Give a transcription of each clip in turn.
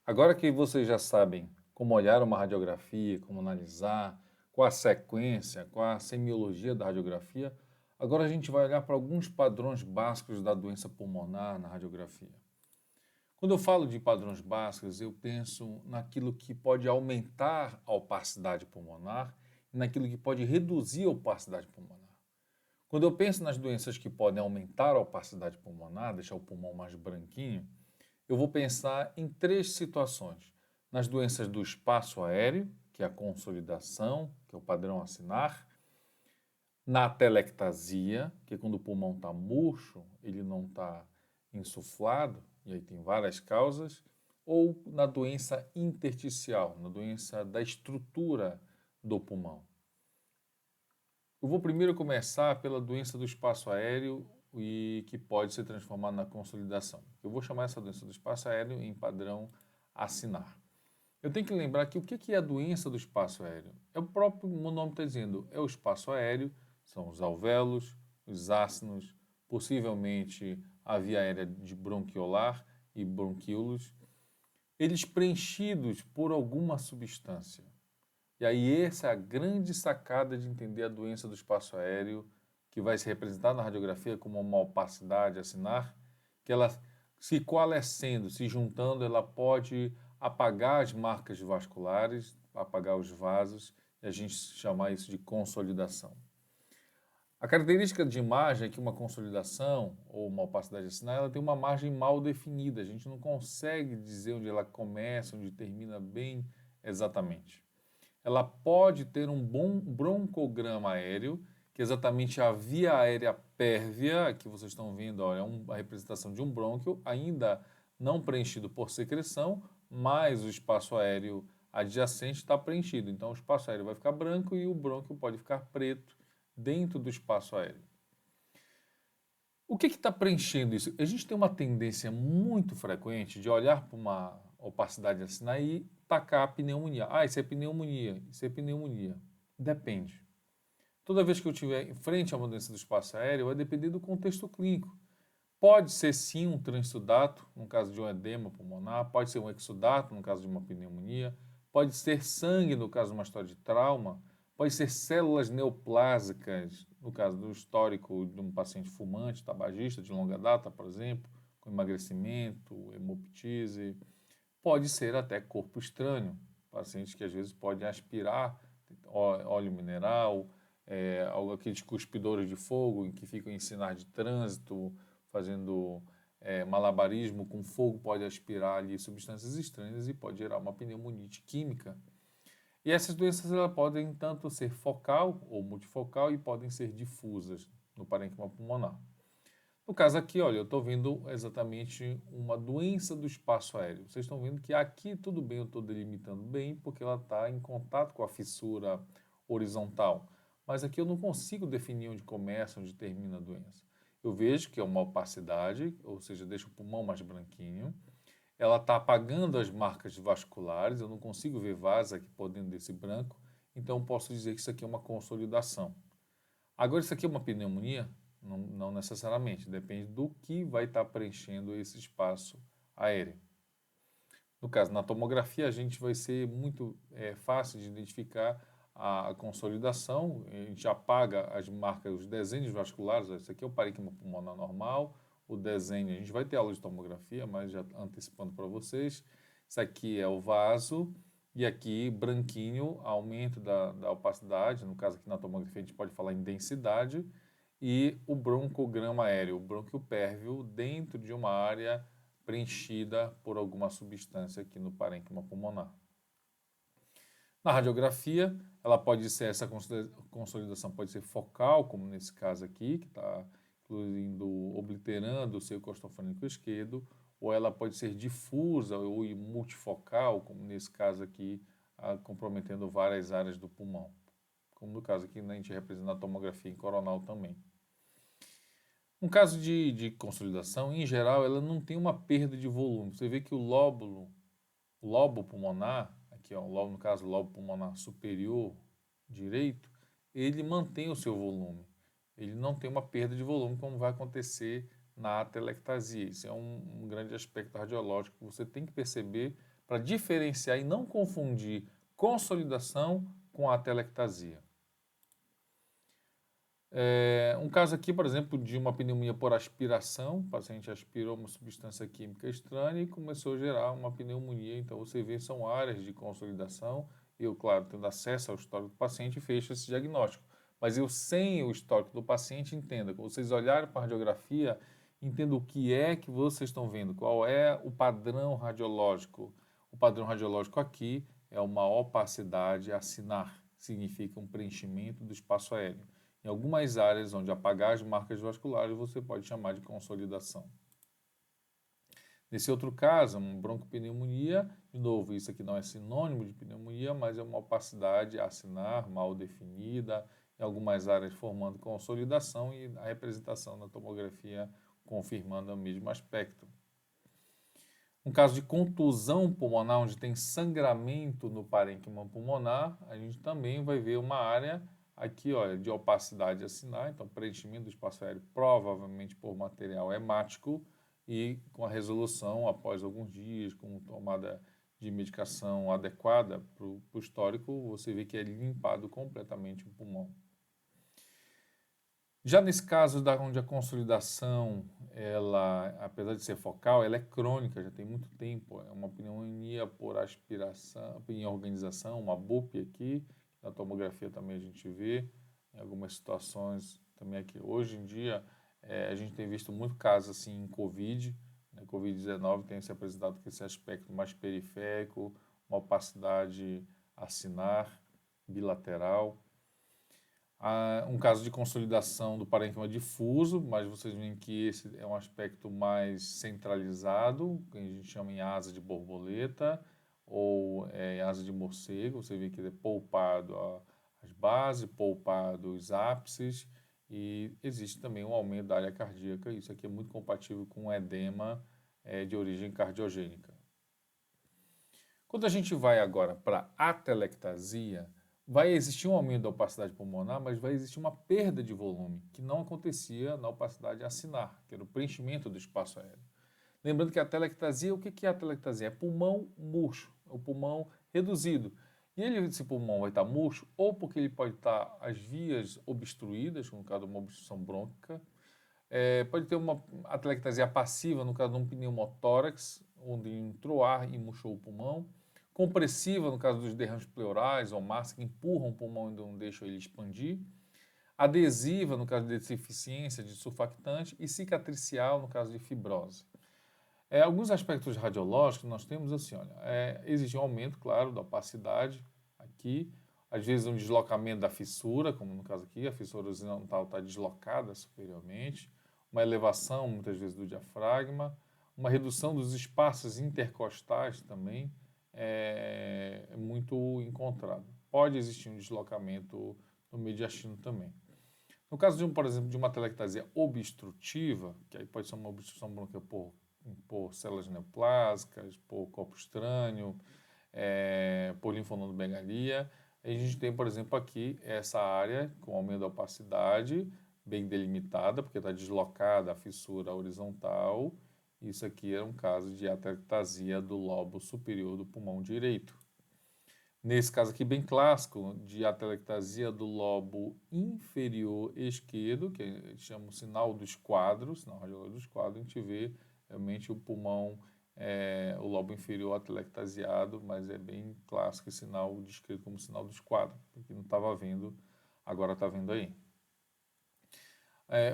Agora que vocês já sabem como olhar uma radiografia, como analisar, qual a sequência, qual a semiologia da radiografia, agora a gente vai olhar para alguns padrões básicos da doença pulmonar na radiografia. Quando eu falo de padrões básicos, eu penso naquilo que pode aumentar a opacidade pulmonar e naquilo que pode reduzir a opacidade pulmonar. Quando eu penso nas doenças que podem aumentar a opacidade pulmonar, deixar o pulmão mais branquinho, eu vou pensar em três situações. Nas doenças do espaço aéreo, que é a consolidação, que é o padrão acinar. Na atelectasia, que é quando o pulmão está murcho, ele não está insuflado, e aí tem várias causas. Ou na doença intersticial, na doença da estrutura do pulmão. Eu vou primeiro começar pela doença do espaço aéreo e que pode ser transformada na consolidação. Eu vou chamar essa doença do espaço aéreo em padrão acinar. Eu tenho que lembrar que o que é a doença do espaço aéreo? É o próprio nome está dizendo, é o espaço aéreo, são os alvéolos, os ácinos, possivelmente a via aérea de bronquiolar e bronquíolos, eles preenchidos por alguma substância. E aí essa é a grande sacada de entender a doença do espaço aéreo, que vai se representar na radiografia como uma opacidade acinar, que ela se coalescendo, se juntando, ela pode apagar as marcas vasculares, apagar os vasos, e a gente chamar isso de consolidação. A característica de imagem é que uma consolidação ou uma opacidade acinar, ela tem uma margem mal definida. A gente não consegue dizer onde ela começa, onde termina bem exatamente. Ela pode ter um bom broncograma aéreo, que é exatamente a via aérea pérvia, que vocês estão vendo, olha, é a representação de um brônquio, ainda não preenchido por secreção, mas o espaço aéreo adjacente está preenchido. Então o espaço aéreo vai ficar branco e o brônquio pode ficar preto dentro do espaço aéreo. O que está preenchendo isso? A gente tem uma tendência muito frequente de olhar para uma opacidade acinar e tacar a pneumonia. Ah, isso é pneumonia, isso é pneumonia. Depende. Toda vez que eu estiver em frente a uma doença do espaço aéreo, vai depender do contexto clínico. Pode ser sim um transudato, no caso de um edema pulmonar, pode ser um exudato, no caso de uma pneumonia, pode ser sangue, no caso de uma história de trauma, pode ser células neoplásicas, no caso do histórico de um paciente fumante, tabagista, de longa data, por exemplo, com emagrecimento, hemoptise, pode ser até corpo estranho, pacientes que às vezes podem aspirar óleo mineral, aqueles cuspidores de fogo em que ficam em sinais de trânsito, fazendo malabarismo com fogo, pode aspirar ali substâncias estranhas e pode gerar uma pneumonite química. E essas doenças elas podem tanto ser focal ou multifocal e podem ser difusas no parênquima pulmonar. No caso aqui, olha, eu estou vendo exatamente uma doença do espaço aéreo. Vocês estão vendo que aqui tudo bem, eu estou delimitando bem, porque ela está em contato com a fissura horizontal. Mas aqui eu não consigo definir onde começa, onde termina a doença. Eu vejo que é uma opacidade, ou seja, deixa o pulmão mais branquinho. Ela está apagando as marcas vasculares, eu não consigo ver vasos aqui por dentro desse branco, então posso dizer que isso aqui é uma consolidação. Agora, isso aqui é uma pneumonia? Não necessariamente, depende do que vai estar preenchendo esse espaço aéreo. No caso, na tomografia, a gente vai ser muito fácil de identificar a consolidação, a gente apaga as marcas, os desenhos vasculares, esse aqui é o parênquima pulmonar normal, o desenho, a gente vai ter aula de tomografia, mas já antecipando para vocês, isso aqui é o vaso, e aqui branquinho, aumento da opacidade, no caso aqui na tomografia a gente pode falar em densidade, e o broncograma aéreo, o brônquio pérvio, dentro de uma área preenchida por alguma substância aqui no parênquima pulmonar. Na radiografia, ela pode ser, essa consolidação pode ser focal, como nesse caso aqui, que está incluindo, obliterando o seio costofônico esquerdo, ou ela pode ser difusa ou multifocal, como nesse caso aqui, comprometendo várias áreas do pulmão. Como no caso aqui, né, a gente representa a tomografia em coronal também. Um caso de consolidação, em geral, ela não tem uma perda de volume. Você vê que o lobo pulmonar, aqui ó, no caso o lobo pulmonar superior direito, ele mantém o seu volume. Ele não tem uma perda de volume como vai acontecer na atelectasia. Isso é um grande aspecto radiológico que você tem que perceber para diferenciar e não confundir consolidação com atelectasia. Um caso aqui, por exemplo, de uma pneumonia por aspiração, o paciente aspirou uma substância química estranha e começou a gerar uma pneumonia. Então, você vê, são áreas de consolidação. Eu, claro, tendo acesso ao histórico do paciente, fecho esse diagnóstico. Mas eu, sem o histórico do paciente, entenda. Quando vocês olharem para a radiografia, entenda o que é que vocês estão vendo, qual é o padrão radiológico. O padrão radiológico aqui é uma opacidade acinar, significa um preenchimento do espaço aéreo. Em algumas áreas onde apagar as marcas vasculares, você pode chamar de consolidação. Nesse outro caso, uma broncopneumonia, de novo, isso aqui não é sinônimo de pneumonia, mas é uma opacidade acinar mal definida, em algumas áreas formando consolidação e a representação na tomografia confirmando o mesmo aspecto. Um caso de contusão pulmonar, onde tem sangramento no parênquima pulmonar, a gente também vai ver uma área aqui, olha, de opacidade acinar, então preenchimento do espaço aéreo provavelmente por material hemático e com a resolução após alguns dias, com tomada de medicação adequada para o histórico, você vê que é limpado completamente o pulmão. Já nesse caso onde a consolidação, ela, apesar de ser focal, ela é crônica, já tem muito tempo, é uma pneumonia por aspiração, em organização, uma BUP aqui, na tomografia também a gente vê, em algumas situações também aqui. Hoje em dia, a gente tem visto muito casos assim em Covid, né? Covid-19 tem se apresentado com esse aspecto mais periférico, uma opacidade acinar, bilateral. Um caso de consolidação do parênquima difuso, mas vocês veem que esse é um aspecto mais centralizado, que a gente chama em asa de borboleta ou em asa de morcego. Você vê que é polpado as bases, polpado os ápices e existe também um aumento da área cardíaca. Isso aqui é muito compatível com o edema de origem cardiogênica. Quando a gente vai agora para a atelectasia, vai existir um aumento da opacidade pulmonar, mas vai existir uma perda de volume, que não acontecia na opacidade acinar, que era o preenchimento do espaço aéreo. Lembrando que a atelectasia, o que é a atelectasia? É pulmão murcho, é o pulmão reduzido. E esse pulmão vai estar murcho ou porque ele pode estar as vias obstruídas, no caso de uma obstrução brônquica, pode ter uma atelectasia passiva, no caso de um pneumotórax, onde entrou ar e murchou o pulmão, compressiva, no caso dos derrames pleurais ou massa, que empurram o pulmão e não deixam ele expandir, adesiva, no caso de deficiência de surfactante, e cicatricial, no caso de fibrose. Alguns aspectos radiológicos nós temos assim, olha, existe um aumento, claro, da opacidade aqui, às vezes um deslocamento da fissura, como no caso aqui, a fissura horizontal está deslocada superiormente, uma elevação, muitas vezes, do diafragma, uma redução dos espaços intercostais também, é muito encontrado. Pode existir um deslocamento no mediastino também. No caso, por exemplo, de uma atelectasia obstrutiva, que aí pode ser uma obstrução brônquica por células neoplásicas, por corpo estranho, por linfonodomegalia, a gente tem, por exemplo, aqui essa área com aumento da opacidade, bem delimitada, porque está deslocada a fissura horizontal. Isso aqui é um caso de atelectasia do lobo superior do pulmão direito. Nesse caso aqui, bem clássico, de atelectasia do lobo inferior esquerdo, que a gente chama o sinal dos quadros, sinal radiológico dos quadros, a gente vê realmente o pulmão, o lobo inferior atelectasiado, mas é bem clássico esse sinal descrito como sinal dos quadros, porque não estava vendo, agora está vendo aí.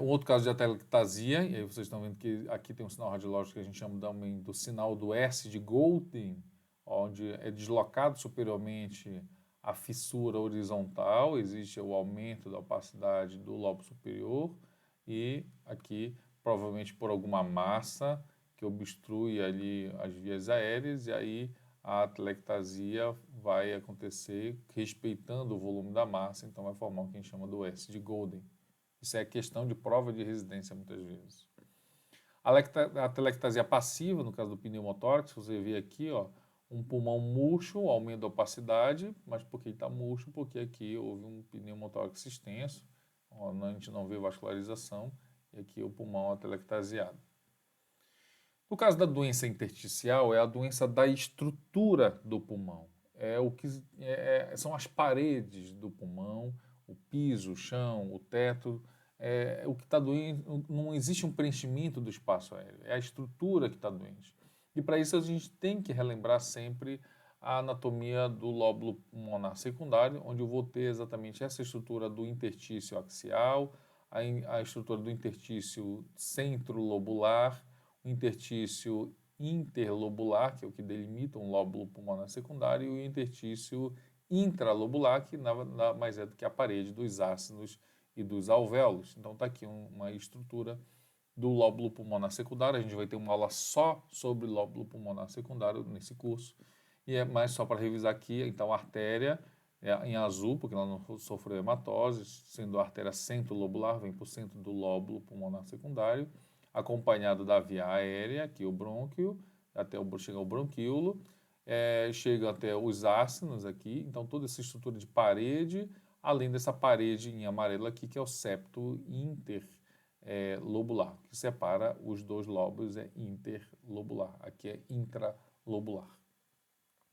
Um outro caso de atelectasia, e aí vocês estão vendo que aqui tem um sinal radiológico que a gente chama também do sinal do S de Golden, onde é deslocado superiormente a fissura horizontal, existe o aumento da opacidade do lobo superior e aqui provavelmente por alguma massa que obstrui ali as vias aéreas e aí a atelectasia vai acontecer respeitando o volume da massa, então vai formar o que a gente chama do S de Golden. Isso é questão de prova de residência muitas vezes. A atelectasia passiva, no caso do pneumotórax, você vê aqui, ó, um pulmão murcho, aumento da opacidade, mas por que está murcho? Porque aqui houve um pneumotórax extenso, ó, a gente não vê vascularização, e aqui o pulmão atelectasiado. No caso da doença intersticial, é a doença da estrutura do pulmão. São as paredes do pulmão, o piso, o chão, o teto. O que está doendo, não existe um preenchimento do espaço aéreo, é a estrutura que está doente. E para isso a gente tem que relembrar sempre a anatomia do lóbulo pulmonar secundário, onde eu vou ter exatamente essa estrutura do interstício axial, a estrutura do interstício centrolobular, o interstício interlobular, que é o que delimita um lóbulo pulmonar secundário, e o interstício intralobular, que nada mais é do que a parede dos ácidos e dos alvéolos. Então está aqui uma estrutura do lóbulo pulmonar secundário. A gente vai ter uma aula só sobre lóbulo pulmonar secundário nesse curso. E é mais só para revisar aqui, então a artéria em azul, porque ela não sofreu hematose, sendo a artéria centrolobular, vem por centro do lóbulo pulmonar secundário, acompanhado da via aérea, aqui o brônquio, chega ao bronquíolo, chega até os ácinos aqui, então toda essa estrutura de parede, além dessa parede em amarelo aqui, que é o septo interlobular, que separa os dois lóbulos, é interlobular, aqui é intralobular.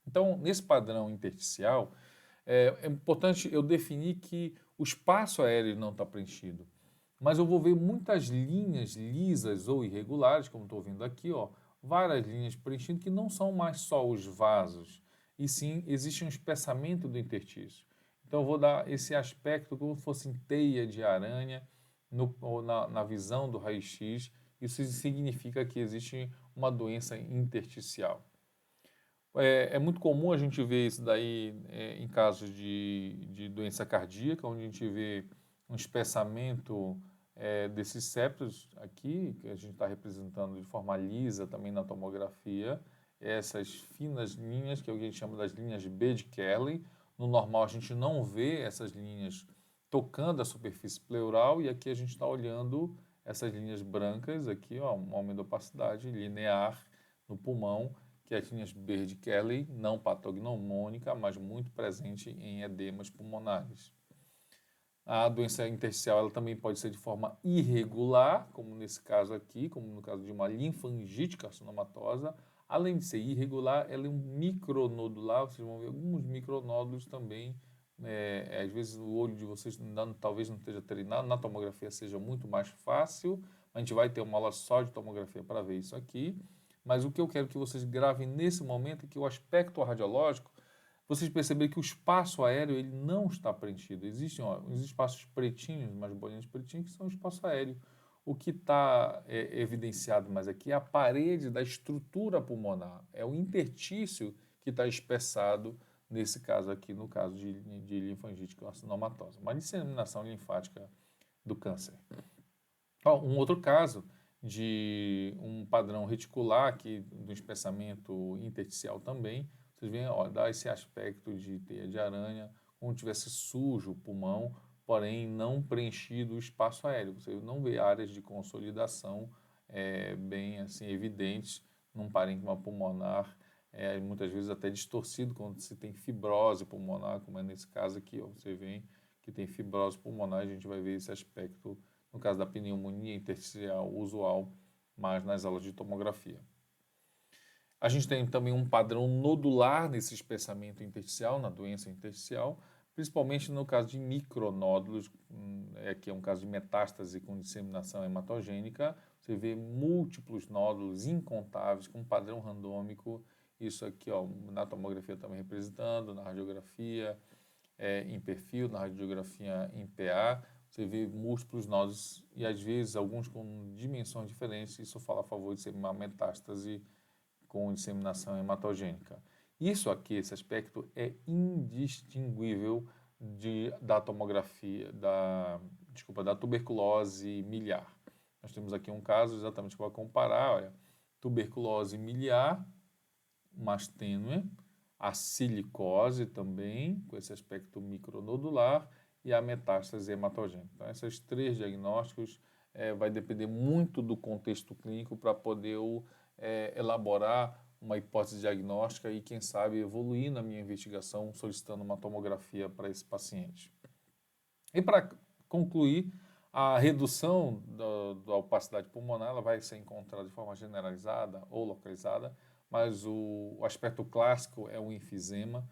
Então, nesse padrão intersticial, é importante eu definir que o espaço aéreo não está preenchido, mas eu vou ver muitas linhas lisas ou irregulares, como estou vendo aqui, ó, várias linhas preenchidas que não são mais só os vasos, e sim existe um espessamento do interstício. Então eu vou dar esse aspecto como se fosse teia de aranha na visão do raio-x. Isso significa que existe uma doença intersticial. É muito comum a gente ver isso daí em casos de doença cardíaca, onde a gente vê um espessamento desses septos aqui, que a gente está representando de forma lisa também na tomografia, essas finas linhas, que é o que a gente chama das linhas B de Kelly. No normal a gente não vê essas linhas tocando a superfície pleural, e aqui a gente está olhando essas linhas brancas, aqui, ó, um aumento da opacidade linear no pulmão, que é as linhas B de Kelly, não patognomônica, mas muito presente em edemas pulmonares. A doença intersticial ela também pode ser de forma irregular, como nesse caso aqui, como no caso de uma linfangite carcinomatosa. Além de ser irregular, ela é um micronodular, vocês vão ver alguns micronódulos também. Às vezes o olho de vocês talvez não esteja treinado, na tomografia seja muito mais fácil. A gente vai ter uma aula só de tomografia para ver isso aqui. Mas o que eu quero que vocês gravem nesse momento é que o aspecto radiológico, vocês perceberem que o espaço aéreo ele não está preenchido. Existem os espaços pretinhos, umas bolinhas pretinhas, que são o espaço aéreo. O que está evidenciado mais aqui é a parede da estrutura pulmonar. É o interstício que está espessado, nesse caso aqui, no caso de linfangite carcinomatosa. Uma disseminação linfática do câncer. Um outro caso de um padrão reticular aqui do espessamento intersticial também, vocês veem, ó, dá esse aspecto de teia de aranha, como tivesse sujo o pulmão, porém não preenchido o espaço aéreo. Você não vê áreas de consolidação bem assim evidentes num parênquima pulmonar, muitas vezes até distorcido quando se tem fibrose pulmonar, como é nesse caso aqui, ó, você vê que tem fibrose pulmonar, a gente vai ver esse aspecto no caso da pneumonia intersticial usual, mas nas aulas de tomografia. A gente tem também um padrão nodular nesse espessamento intersticial, na doença intersticial, principalmente no caso de micronódulos, que é um caso de metástase com disseminação hematogênica. Você vê múltiplos nódulos incontáveis com padrão randômico, isso aqui ó, na tomografia também representando, na radiografia em perfil, na radiografia em PA, você vê múltiplos nódulos e às vezes alguns com dimensões diferentes. Isso fala a favor de ser uma metástase com disseminação hematogênica. Isso aqui, esse aspecto, é indistinguível da tomografia, da tuberculose miliar. Nós temos aqui um caso exatamente para comparar, olha, tuberculose miliar, mais tênue, a silicose também, com esse aspecto micronodular, e a metástase hematogênica. Então, esses três diagnósticos vai depender muito do contexto clínico para poder elaborar uma hipótese diagnóstica e, quem sabe, evoluir na minha investigação solicitando uma tomografia para esse paciente. E para concluir, A redução da opacidade pulmonar ela vai ser encontrada de forma generalizada ou localizada, mas o aspecto clássico é o enfisema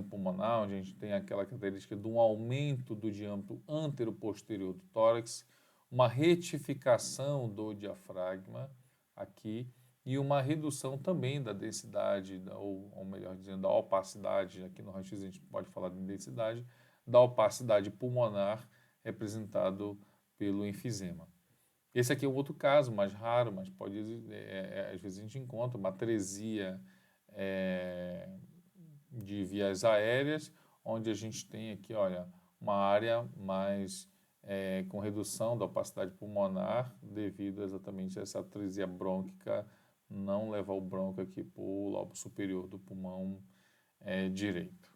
pulmonar, onde a gente tem aquela característica de um aumento do diâmetro antero-posterior do tórax, uma retificação do diafragma aqui e uma redução também da densidade, ou melhor dizendo, da opacidade, aqui no raio-x a gente pode falar de densidade, da opacidade pulmonar representado pelo enfisema. Esse aqui é um outro caso mais raro, mas pode às vezes a gente encontra uma atresia de vias aéreas, onde a gente tem aqui, olha, uma área mais com redução da opacidade pulmonar devido exatamente a essa atresia brônquica não levar o bronco aqui para o lobo superior do pulmão direito.